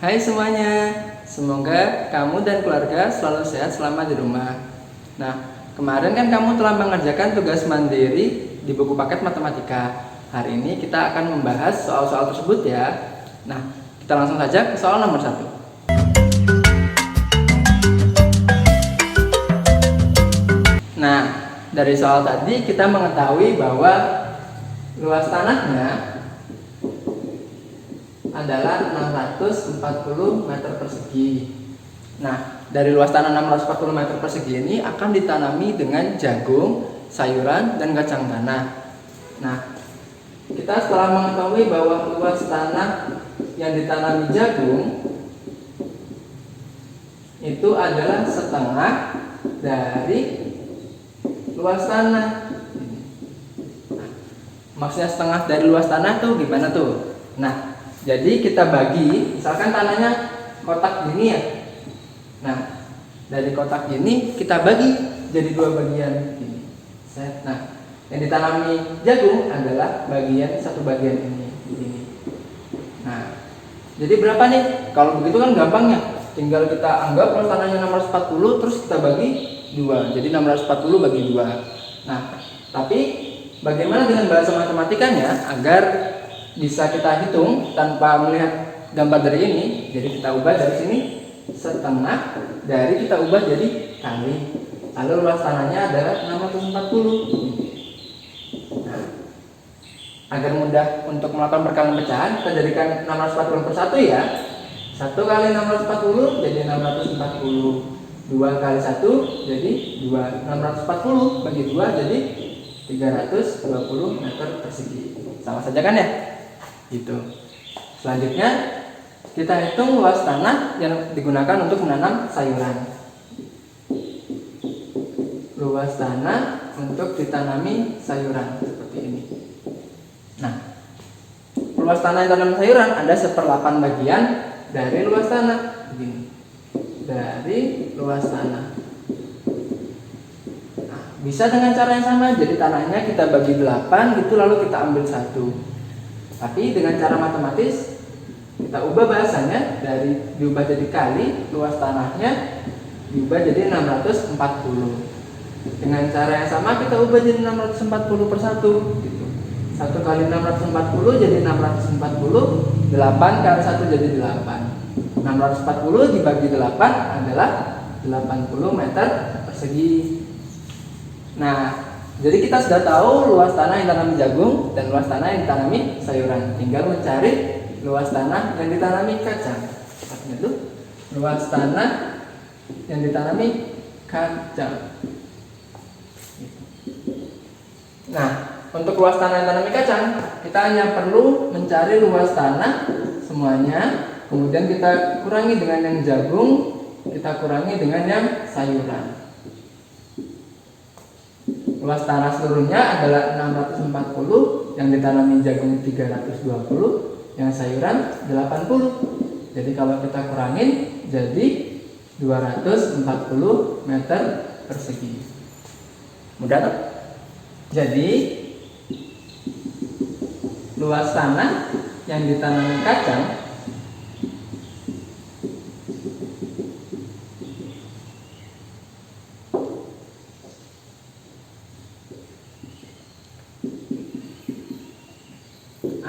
Hai semuanya, semoga kamu dan keluarga selalu sehat selama di rumah. Nah, kemarin kan kamu telah mengerjakan tugas mandiri di buku paket matematika. Hari ini kita akan membahas soal-soal tersebut ya. Nah, kita langsung saja ke soal nomor 1. Nah, dari soal tadi kita mengetahui bahwa luas tanahnya adalah 640 meter persegi. Nah, dari luas tanah 640 meter persegi ini akan ditanami dengan jagung, sayuran, dan kacang tanah. Nah, kita setelah mengetahui bahwa luas tanah yang ditanami jagung itu adalah setengah dari luas tanah. Nah, maksudnya setengah dari luas tanah tuh gimana tuh? Nah, jadi kita bagi, misalkan tanahnya kotak gini ya. Nah, dari kotak gini kita bagi jadi dua bagian gini. Nah, yang ditanami jagung adalah satu bagian ini. Nah, jadi berapa nih? Kalau begitu kan gampang ya. Tinggal kita anggap luas tanahnya 640 terus kita bagi 2. Jadi 640 bagi 2. Nah, tapi bagaimana dengan bahasa matematikanya agar bisa kita hitung tanpa melihat gambar dari ini? Jadi kita ubah dari sini setengah, dari kita ubah jadi kali. Lalu luas tanahnya adalah 640. Nah, agar mudah untuk melakukan perkalian pecahan, kita jadikan 640 per 1 ya. 1 kali 640 jadi 640. 2 kali 1 jadi 2. 640 bagi 2 jadi 320 meter persegi. Sama saja kan ya? Gitu. Selanjutnya kita hitung luas tanah yang digunakan untuk menanam sayuran. Luas tanah untuk ditanami sayuran seperti ini. Nah, luas tanah yang ditanam sayuran ada 1/8 bagian dari luas tanah. Begini. Dari luas tanah. Nah, bisa dengan cara yang sama. Jadi tanahnya kita bagi 8 gitu, lalu kita ambil 1. Tapi dengan cara matematis kita ubah bahasanya, dari diubah jadi kali, luas tanahnya diubah jadi 640. Dengan cara yang sama kita ubah jadi 640 per 1 gitu. 1 kali 640 jadi 640, 8 kali 1 jadi 8. 640 dibagi 8 adalah 80 meter persegi. Nah, jadi kita sudah tahu luas tanah yang ditanami jagung dan luas tanah yang ditanami sayuran. Tinggal mencari luas tanah yang ditanami kacang. Artinya itu luas tanah yang ditanami kacang. Nah, untuk luas tanah yang ditanami kacang, kita hanya perlu mencari luas tanah semuanya, kemudian kita kurangi dengan yang jagung, kita kurangi dengan yang sayuran. Luas tanah seluruhnya adalah 640, yang ditanami jagung 320, yang sayuran 80. Jadi kalau kita kurangin jadi 240 meter persegi. Mudah tak? Jadi luas tanah yang ditanami kacang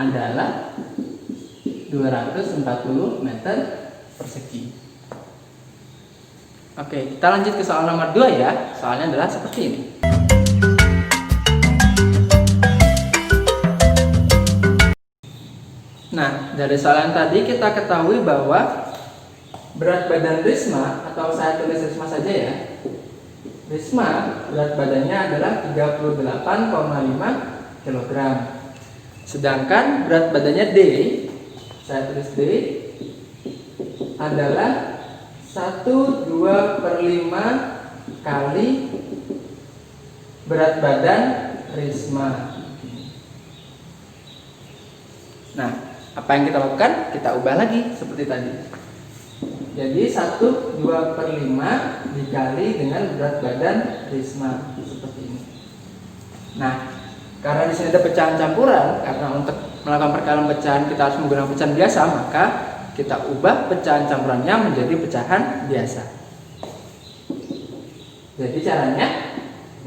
adalah 240 meter persegi. Oke, kita lanjut ke soal nomor 2 ya. Soalnya adalah seperti ini. Nah, dari soal yang tadi kita ketahui bahwa berat badan Risma, atau saya tulis Risma saja ya. Risma berat badannya adalah 38,5 kg. Sedangkan berat badannya D, saya tulis D, adalah 1/2/5 kali berat badan Risma. Nah, apa yang kita lakukan? Kita ubah lagi seperti tadi. Jadi 1/2/5 dikali dengan berat badan Risma seperti ini. Nah, karena di sini ada pecahan campuran, karena untuk melakukan perkalian pecahan kita harus menggunakan pecahan biasa, maka kita ubah pecahan campurannya menjadi pecahan biasa. Jadi caranya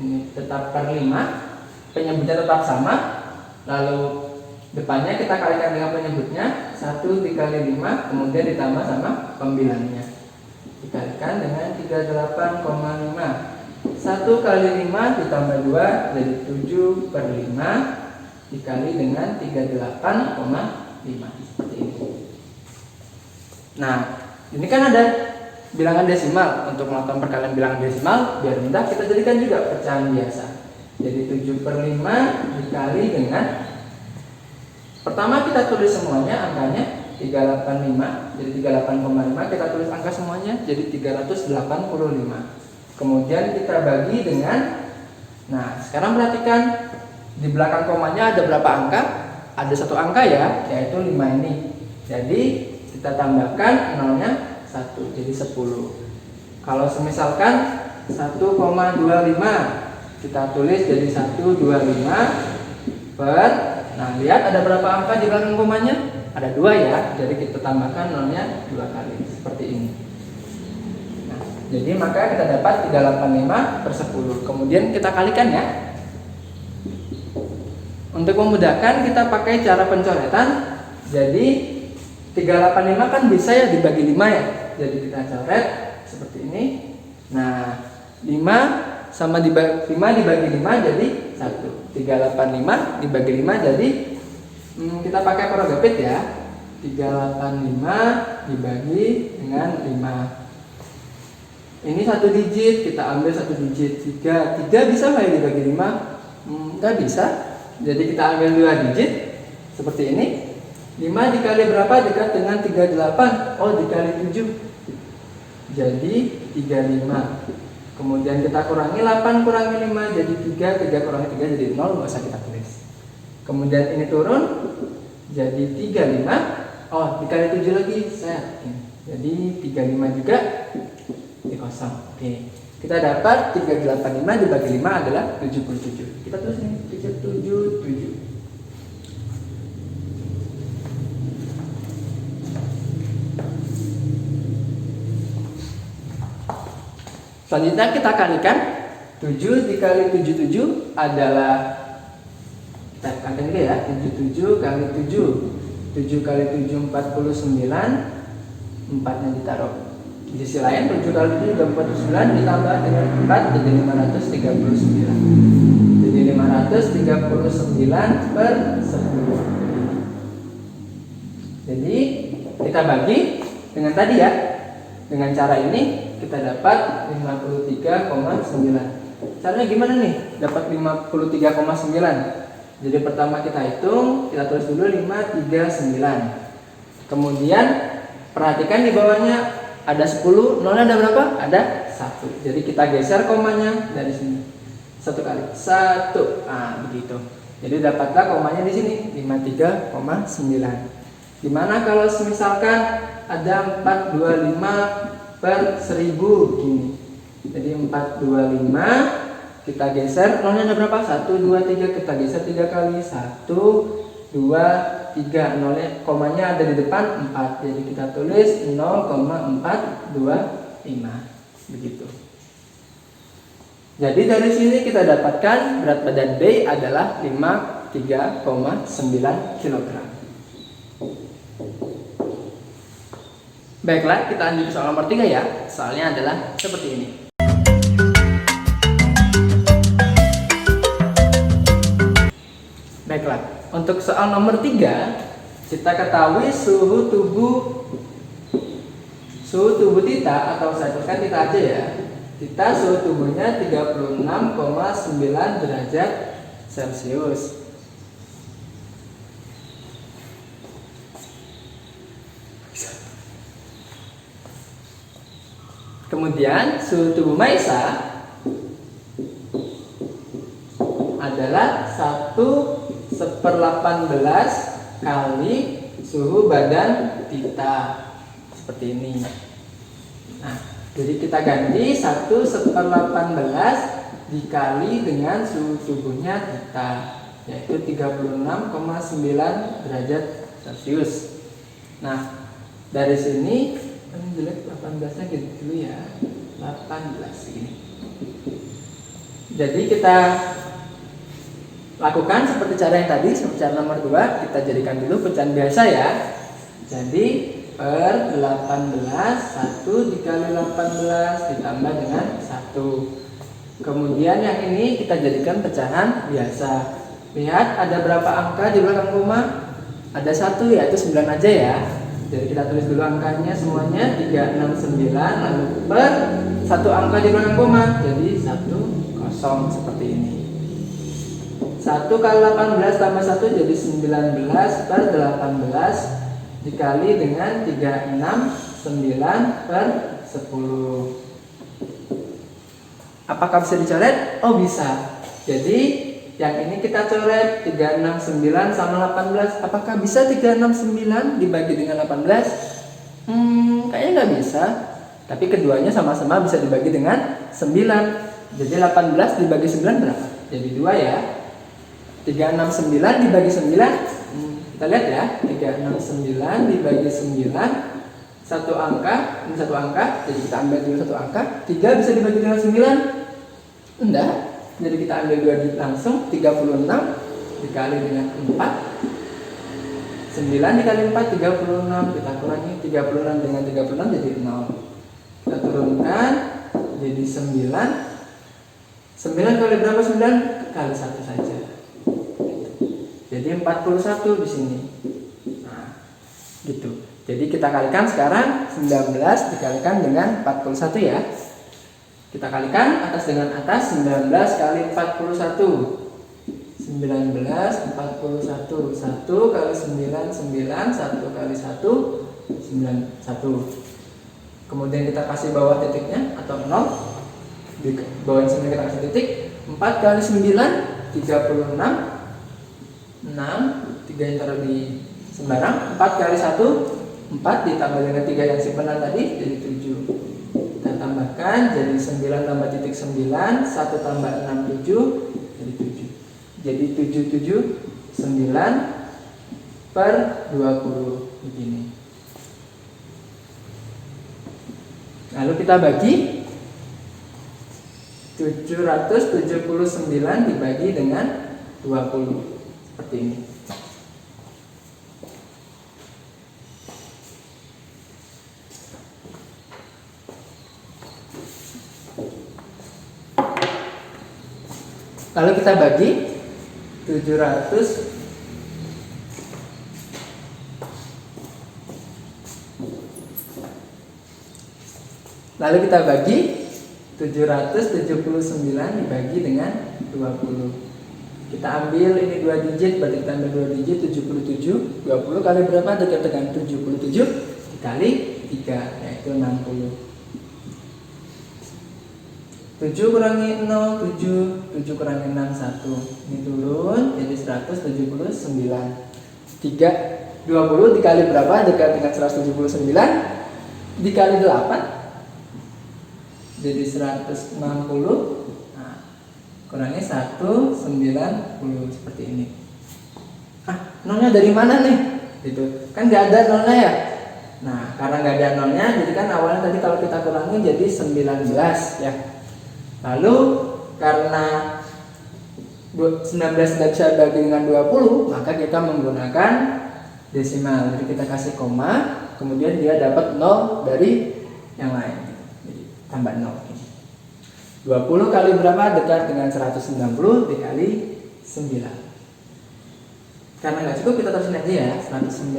ini tetap per 5, penyebutnya tetap sama, lalu depannya kita kalikan dengan penyebutnya 1 dikali 5, kemudian ditambah sama pembilangnya. Dikalikan dengan 38,5. 1 kali 5 ditambah 2 jadi 7 per 5 dikali dengan 38,5 seperti ini. Nah, ini kan ada bilangan desimal. Untuk melakukan perkalian bilangan desimal biar mudah, kita jadikan juga pecahan biasa. Jadi 7 per 5 dikali dengan, pertama kita tulis semuanya angkanya 385, jadi 38,5 kita tulis angka semuanya jadi 385. Kemudian kita bagi dengan, nah sekarang perhatikan di belakang komanya ada berapa angka? Ada 1 angka ya, yaitu 5 ini. Jadi kita tambahkan nolnya 1, jadi 10. Kalau semisalkan 1,25 kita tulis jadi 125 per, nah lihat ada berapa angka di belakang komanya? Ada 2 ya, jadi kita tambahkan nolnya 2 kali seperti ini. Jadi maka kita dapat 385 per 10. Kemudian kita kalikan ya. Untuk memudahkan kita pakai cara pencoretan. Jadi 385 kan bisa ya dibagi 5 ya. Jadi kita coret seperti ini. Nah 5 sama dibagi 5 dibagi 5 jadi 1. 385 dibagi 5 jadi kita pakai Progapit ya. 385 dibagi dengan 5. Ini 1 digit, kita ambil 1 digit 3 bisa nggak ya dibagi 5? Nggak bisa. Jadi kita ambil 2 digit seperti ini. 5 dikali berapa dekat dengan 38? Oh, dikali 7 jadi 35. Kemudian kita kurangi 8 kurangi 5 jadi 3 kurangi 3 jadi 0, nggak usah kita tulis. Kemudian ini turun jadi 35. Oh, dikali 7 lagi saya yakin. Jadi 35 juga di kosong. Oke. Kita dapat 385 dibagi 5 adalah 77. Kita tulis ini 77. Selanjutnya kita kalikan 7 dikali 77 adalah, kita kalikan dulu ya, 77 kali 7. 7 kali 7 49, 4 nya ditaruh di sisi lain. 7 kali 7 juga 49 ditambah dengan 4 jadi 539. Jadi 539 per 10. Jadi kita bagi dengan tadi ya. Dengan cara ini kita dapat 53,9. Caranya gimana nih? Dapat 53,9. Jadi pertama kita hitung, kita tulis dulu 539. Kemudian perhatikan di bawahnya ada 10, nolnya ada berapa? Ada 1. Jadi kita geser komanya dari sini. 1 kali. 1. Ah, begitu. Jadi dapatlah komanya di sini 53,9. Dimana kalau misalkan ada 425 per 1000 gini. Jadi 425 kita geser, nolnya ada berapa? 1, 2, 3, kita geser 3 kali. 1, 2, 3, nolnya komanya ada di depan 4. Jadi kita tulis 0,425 begitu. Jadi dari sini kita dapatkan berat badan B adalah 53,9 kg. Baiklah, kita lanjut ke soal nomor 3 ya. Soalnya adalah seperti ini. Baiklah, untuk soal nomor 3, kita ketahui suhu tubuh Tita, atau saya tuliskan Tita aja ya. Tita suhu tubuhnya 36,9 derajat Celcius. Kemudian suhu tubuh Maisa adalah 1/18 kali suhu badan Tita, seperti ini. Nah, jadi kita ganti 1/18 dikali dengan suhu tubuhnya Tita, yaitu 36,9 derajat Celcius. Nah, Dari sini kan jelek 18-nya gitu dulu ya. 18 ini. Jadi kita lakukan seperti cara yang tadi, seperti cara nomor 2, kita jadikan dulu pecahan biasa ya. Jadi per 18, 1 dikali 18 ditambah dengan 1. Kemudian yang ini kita jadikan pecahan biasa. Lihat ada berapa angka di belakang koma? Ada 1, yaitu 9 aja ya. Jadi kita tulis dulu angkanya semuanya 369, lalu per 1 angka di belakang koma, jadi 10 seperti ini. 1 kali 18 tambah 1 jadi 19 per 18 dikali dengan 369 per 10. Apakah bisa dicoret? Oh bisa. Jadi yang ini kita coret 369 sama 18. Apakah bisa 369 dibagi dengan 18? Kayaknya nggak bisa. Tapi keduanya sama-sama bisa dibagi dengan 9. Jadi 18 dibagi 9 berapa? Jadi 2 ya. 369 dibagi 9. Kita lihat ya. 369 dibagi 9. Satu angka, ini satu angka. Jadi kita ambil dulu satu angka. 3 bisa dibagi dengan 9? Enggak. Jadi kita ambil 2 digit langsung. 36 dikali dengan 4. 9 dikali 4 36. Kita kurangi 36 dengan 36 jadi 0. Kita turunkan jadi 9. 9 kali berapa 9? Kali 1 saja. Jadi 41 di sini. Nah, gitu. Jadi kita kalikan sekarang 19 dikalikan dengan 41 ya. Kita kalikan atas dengan atas. 19 kali 41. 19 41. 1 kali 9 9. 1 kali 1 91. Kemudian kita kasih bawah titiknya atau 0. Di bawah sini kita kasih titik. 4 kali 9 36. 6, 3 yang taruh di sembarang. 4 kali 1 4 ditambah dengan 3 yang simpanan tadi jadi 7. Kita tambahkan jadi 9 tambah titik 9, 1 tambah 6 7 jadi 7. Jadi 7 9 per 20 begini. Lalu kita bagi 779 dibagi dengan 20 seperti ini. Lalu kita bagi 700 Lalu kita bagi 779 dibagi dengan 20. Kita ambil ini 2 digit, berarti kita ambil 2 digit 77. 20 kali berapa? Dekat-dekat 77 dikali 3 yaitu 60. 7 kurangi 0 7, 7 kurangi 6 1. Ini turun jadi 179. 20 dikali berapa? Dekat dengan 179 dikali 8 jadi 160. Kurangi 190 seperti ini. Nolnya dari mana nih? Gitu. Kan nggak ada nolnya ya. Nah, karena nggak ada nolnya, jadi kan awalnya tadi kalau kita kurangi jadi 19 ya. Lalu karena 19 tidak bisa bagi dengan 20, maka kita menggunakan desimal. Jadi kita kasih koma, kemudian dia dapat 0 dari yang lain. Jadi tambah 0. 20 kali berapa? Dekat dengan 190 dikali 9. Karena nggak cukup kita terusin aja ya. 190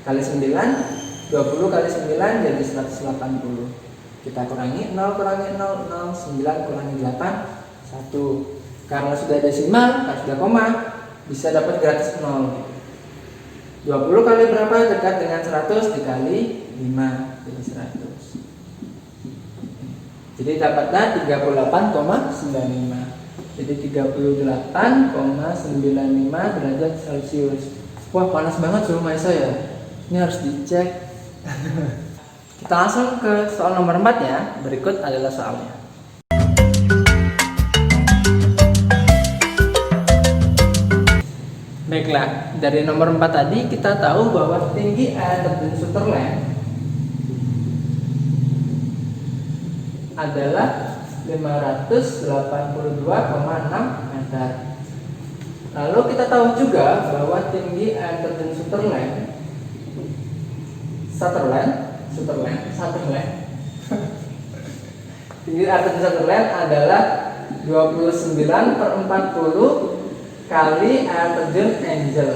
kali 9, 20 kali 9 jadi 180. Kita kurangi 0 kurangi 0 0, 9 kurangi 8 1. Karena sudah desimal, karena sudah koma, bisa dapat gratis 0. 20 kali berapa? Dekat dengan 100 dikali 5 jadi 100. Jadi dapatnya 38,95. Jadi 38,95 derajat Celcius. Wah, panas banget suhu Maisa ya. Ini harus dicek. Kita langsung ke soal nomor 4 ya. Berikut adalah soalnya. Baiklah, dari nomor 4 tadi kita tahu bahwa tinggi air terjun Sutherland adalah 582,6 meter. Lalu kita tahu juga bahwa tinggi air terjun Sutherland tinggi air terjun Sutherland adalah 29/40 kali air terjun Angel.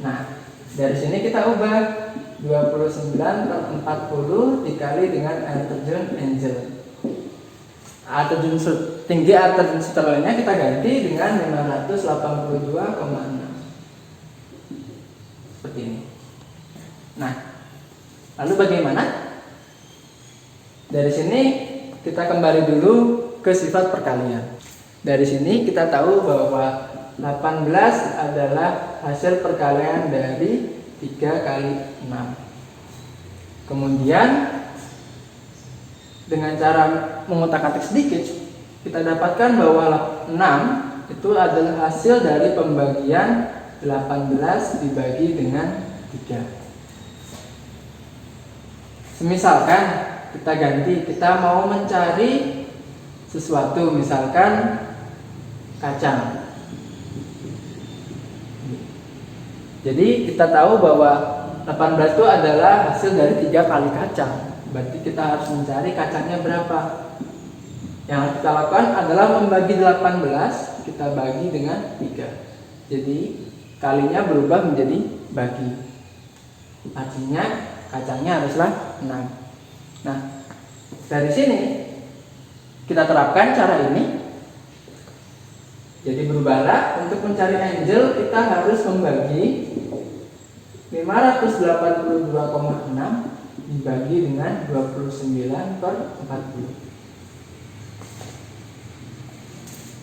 Nah, dari sini kita ubah 29/40 dikali dengan air terjun Angel. Tinggi air terjun Sutherlandnya kita ganti dengan 582,6 seperti ini. Nah, lalu bagaimana? Dari sini kita kembali dulu ke sifat perkalian. Dari sini kita tahu bahwa 18 adalah hasil perkalian dari 3 kali 6. Kemudian dengan cara mengotak-atik sedikit, kita dapatkan bahwa 6 itu adalah hasil dari pembagian 18 dibagi dengan 3. Semisalkan kita ganti, kita mau mencari sesuatu, misalkan kacang. Jadi kita tahu bahwa 18 itu adalah hasil dari 3 kali kacang. Berarti kita harus mencari kacangnya berapa. Yang kita lakukan adalah membagi 18, kita bagi dengan 3. Jadi kalinya berubah menjadi bagi. Artinya kacangnya haruslah 6. Nah, dari sini kita terapkan cara ini. Jadi berubahlah, untuk mencari Angel kita harus membagi 582,6 dibagi dengan 29/40.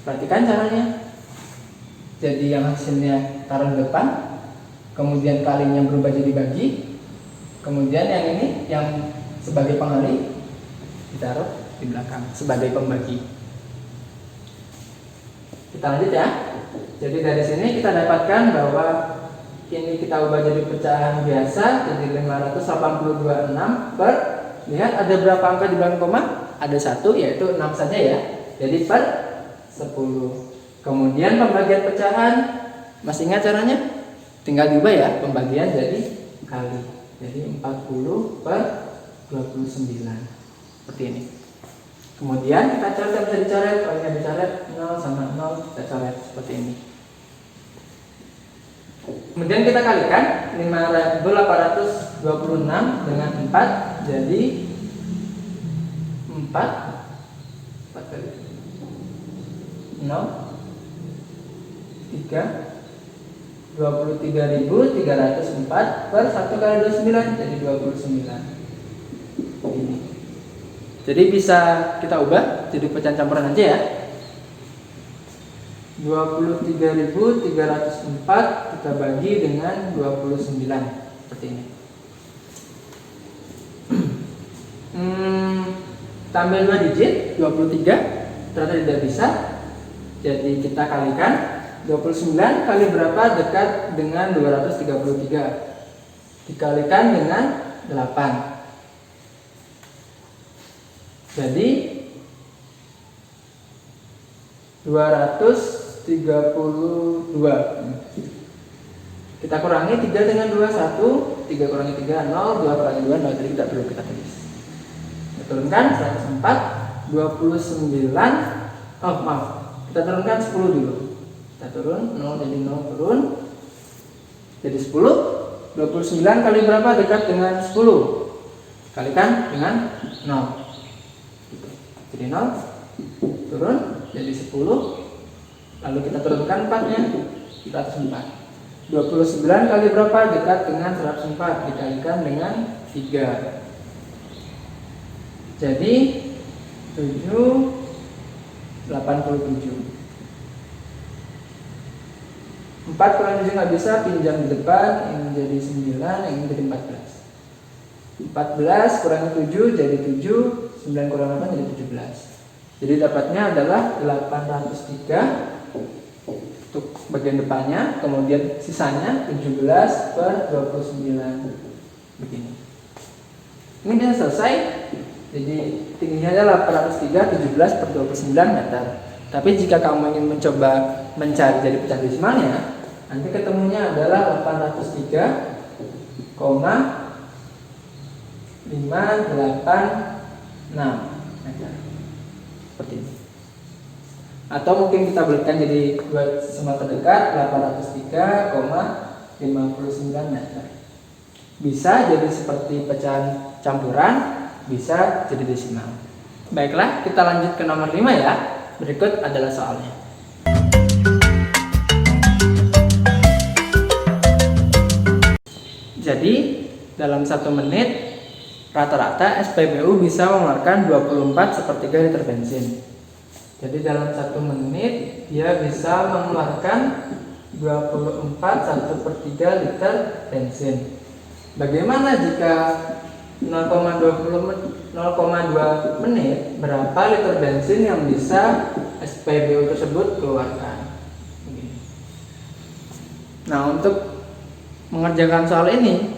Perhatikan caranya. Jadi yang hasilnya taruh di depan, kemudian kalinya berubah jadi bagi, kemudian yang ini yang sebagai pengali ditaruh di belakang sebagai pembagi. Kita lanjut ya. Jadi dari sini kita dapatkan bahwa ini kita ubah jadi pecahan biasa, jadi 582,6 per, lihat ada berapa angka di belakang koma? Ada 1, yaitu 6 saja ya. Jadi per 10. Kemudian pembagian pecahan, masih ingat caranya? Tinggal diubah ya, pembagian jadi kali. Jadi 40 per 29. Seperti ini. Kemudian kita coret, bisa dicoret, kalau ini dicoret 0 sama 0, kita coret seperti ini. Kemudian kita kalikan 5.826 dengan 4, jadi 4 kali 0 3 23.304 per 1 kali 29, jadi 29. Ini. Jadi bisa kita ubah jadi pecahan campuran aja ya. 23.304 kita bagi dengan 29 seperti ini. Tambah 2 digit 23 ternyata tidak bisa. Jadi kita kalikan 29 kali berapa dekat dengan 233 dikalikan dengan 8. Jadi 232. Kita kurangi 3 dengan 2 1, 3 kurangi 3 0, 2 kurangi 2 0, jadi tidak perlu kita tulis. Kita turunkan 104, 29. Oh maaf, kita turunkan 10 dulu. Kita turun 0 jadi 0 turun. Jadi 10. 29 kali berapa dekat dengan 10? Kalikan dengan 0. Jadi 0 turun jadi 10, lalu kita turunkan 4 nya 104. 29 kali berapa dekat dengan 104 dikalikan dengan 3, jadi 787. 4 kurang 7 nggak bisa, pinjam di depan, ini jadi 9, ini jadi 14. 14 kurangi 7 jadi 7, 9 kurang 8 jadi 17. Jadi dapatnya adalah 803 untuk bagian depannya, kemudian sisanya 17/29 begini. Ini bisa selesai. Jadi tingginya adalah 803 17/29 meter. Tapi jika kamu ingin mencoba mencari dari pecahan desimalnya, nanti ketemunya adalah 803,586 meter. Seperti ini. Atau mungkin kita bulatkan jadi dua desimal terdekat, 803,59 meter. Bisa jadi seperti pecahan campuran, bisa jadi desimal. Baiklah, kita lanjut ke nomor 5 ya. Berikut adalah soalnya. Jadi, dalam 1 menit rata-rata SPBU bisa mengeluarkan 24/3 liter bensin. Jadi dalam 1 menit dia bisa mengeluarkan 24/1/3 liter bensin. Bagaimana jika 0,2 menit berapa liter bensin yang bisa SPBU tersebut keluarkan? Nah, untuk mengerjakan soal ini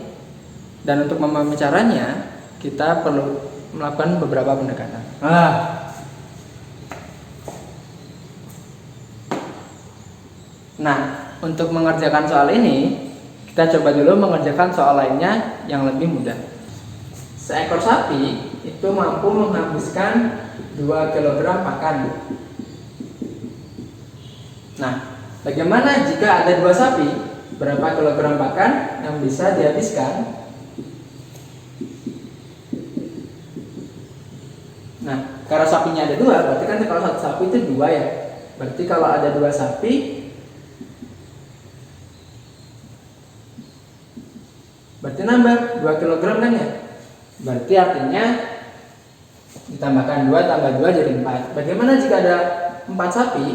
dan untuk memahami caranya, kita perlu melakukan beberapa pendekatan. Nah, untuk mengerjakan soal ini, kita coba dulu mengerjakan soal lainnya yang lebih mudah. Seekor sapi itu mampu menghabiskan 2 kg pakan. Nah, bagaimana jika ada 2 sapi? Berapa kilogram pakan yang bisa dihabiskan? Nah, karena sapinya ada 2, berarti kan kalau satu sapi itu 2 ya. Berarti kalau ada 2 sapi, berarti nambah 2 kg kan ya? Berarti artinya ditambahkan 2 tambah 2 jadi 4. Bagaimana jika ada 4 sapi?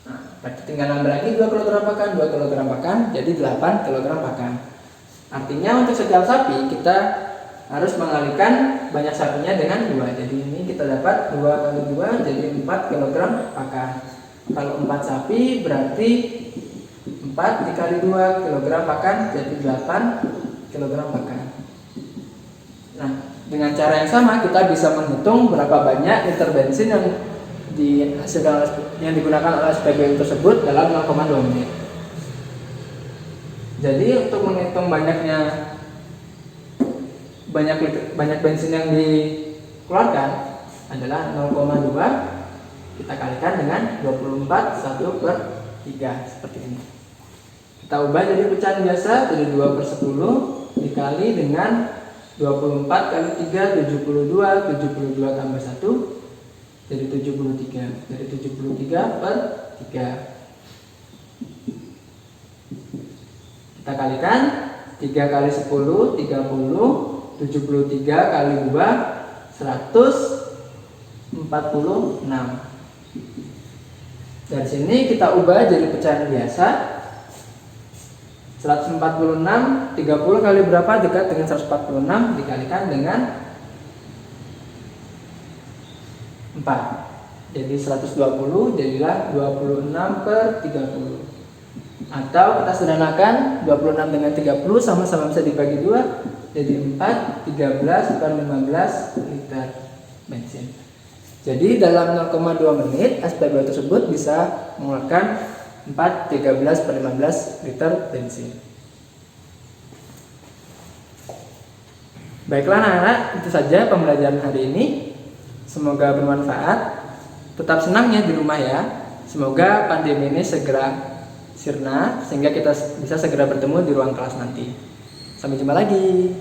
Nah, berarti tinggal nambah lagi 2 kg pakan, 2 kg pakan, jadi 8 kg pakan. Artinya untuk setiap sapi kita harus mengalihkan banyak sapinya dengan 2. Jadi ini kita dapat 2 kali 2 jadi 4 kg pakan. Kalau 4 sapi berarti 4 dikali 2 kg pakan jadi 8 kg pakan. Nah, dengan cara yang sama kita bisa menghitung berapa banyak liter bensin yang digunakan oleh SPBU tersebut dalam 0,2 menit. Jadi untuk menghitung banyak bensin yang dikeluarkan adalah 0,2 kita kalikan dengan 24/1/3 seperti ini. Kita ubah jadi pecahan biasa, jadi 2/10 dikali dengan 24 kali 3 72, 72 tambah 1 jadi 73. Jadi 73/3. Kita kalikan 3 kali 10 30, 73 kali 2 146. Dari sini kita ubah jadi pecahan biasa. 146 30 kali berapa dekat dengan 146 dikalikan dengan 4. Jadi 120 jadilah 26/30. Atau kita sederhanakan 26 dengan 30 sama-sama bisa dibagi 2 jadi 4 13/15 liter bensin. Jadi dalam 0,2 menit SPBU tersebut bisa mengeluarkan 4 13/15 liter bensin. Baiklah anak-anak, itu saja pembelajaran hari ini. Semoga bermanfaat. Tetap senang ya di rumah ya. Semoga pandemi ini segera sirna sehingga kita bisa segera bertemu di ruang kelas nanti. Sampai jumpa lagi.